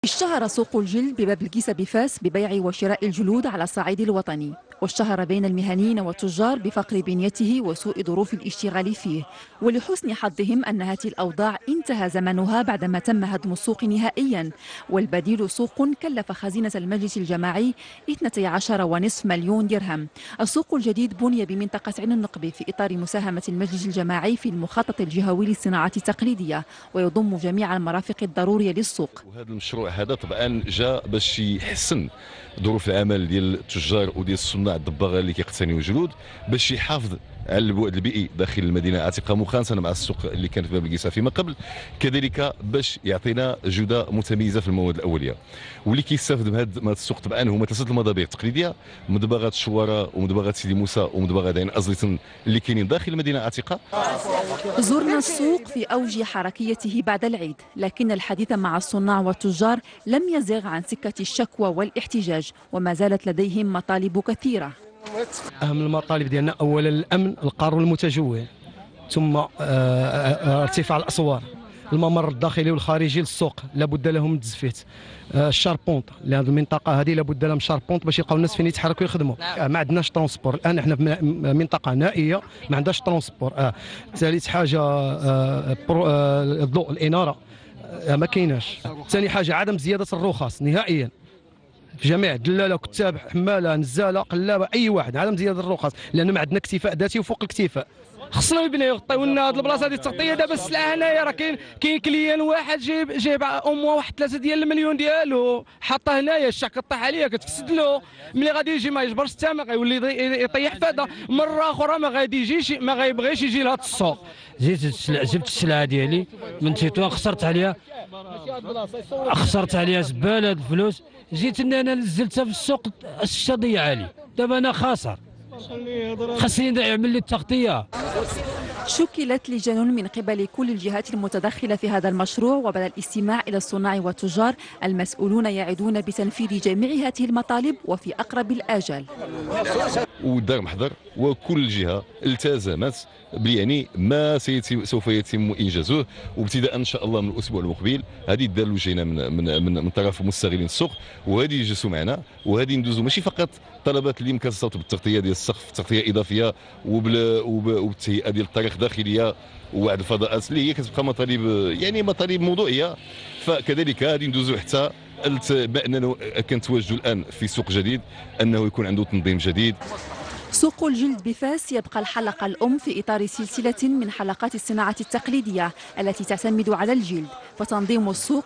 اشتهر سوق الجلد بباب الكيسة بفاس ببيع وشراء الجلود على الصعيد الوطني، واشتهر بين المهنيين والتجار بفقر بنيته وسوء ظروف الاشتغال فيه. ولحسن حظهم أن هذه الأوضاع انتهى زمنها بعدما تم هدم السوق نهائيا، والبديل سوق كلف خزينة المجلس الجماعي 12.5 مليون درهم. السوق الجديد بني بمنطقة عين النقبي في إطار مساهمة المجلس الجماعي في المخطط الجهوي للصناعات التقليدية، ويضم جميع المرافق الضرورية للسوق. وهذا المشروع هذا طبعا جاء باش يحسن ظروف العمل ديال التجار وديال الصناع الدباغه اللي كيقتنيوا الجلود، باش يحافظ على البعد البيئي داخل المدينه العتيقه مقارنه مع السوق اللي كانت في باب الكيسه فيما قبل، كذلك باش يعطينا جوده متميزه في المواد الاوليه. واللي كيستافد من هذا السوق طبعا هما ثلاثه المضابيع التقليديه: مدبغات الشواره ومدبغات سيدي موسى ومدبغات عين ازليتن اللي كاينين داخل المدينه العتيقه. زرنا السوق في أوج حركيته بعد العيد، لكن الحديث مع الصناع والتجار لم يزغ عن سكة الشكوى والاحتجاج، وما زالت لديهم مطالب كثيرة. أهم المطالب ديالنا أولا الأمن، القانون المتجول، ثم ارتفاع الأسوار، الممر الداخلي والخارجي للسوق لابد له من التزفيت، الشاربونت لهذه المنطقه هذه لابد لها من شاربونت باش يلقاو الناس فين يتحركوا يخدموا. ما عندناش ترونسبور الان، احنا في منطقه نائيه ما عندهاش ترونسبور. ثالث حاجه الضوء، الاناره ما كايناش. ثاني حاجه عدم زياده الرخص نهائيا في جميع دلاله، كتاب، حماله، نزاله، قلابه، اي واحد، عدم زياده الرخص لان ما عندنا اكتفاء ذاتي وفوق الاكتفاء. خصنا يبنيو يغطيو لنا هذه البلاصه هذه التغطيه. دابا السلعه هنايا راه كاين كليان واحد جايب اموا واحد 3 ديال المليون ديالو حاطه هنايا، الشاك كطيح عليا كتفسد له، ملي غادي يجي ما يجبرش الثمن غيولي يطيح فاده. مره اخرى ما غادي يجيش، ما غيبغيش يجي لهذا السوق. جبت السلعه ديالي من تطوان، خسرت عليها زباله الفلوس، جيت انا نزلتها في السوق الشتا ضيع لي، دابا انا خاسر، خاصني يعمل لي التغطيه. شكلت لجان من قبل كل الجهات المتدخلة في هذا المشروع، وبعد الاستماع إلى الصناع والتجار المسؤولون يعدون بتنفيذ جميع هذه المطالب وفي أقرب الآجال. ودار محضر وكل جهه التزمت يعني ما سوف يتم انجازه، وابتداء ان شاء الله من الاسبوع المقبل هذه الدار وجينا من طرف مستغلين السوق، وهذه يجلسوا معنا، وهذه ندوزوا ماشي فقط طلبات اللي كتصوت بالتغطيه ديال السقف، تغطيه اضافيه وبالتهيئه ديال الطريق داخليه وواحد الفضاءات اللي هي كتبقى مطالب، يعني مطالب موضوعيه. فكذلك غادي ندوزوا حتى باننا كنتواجدوا الان في سوق جديد، انه يكون عنده تنظيم جديد. سوق الجلد بفاس يبقى الحلقة الأم في إطار سلسلة من حلقات الصناعة التقليدية التي تعتمد على الجلد، فتنظيم السوق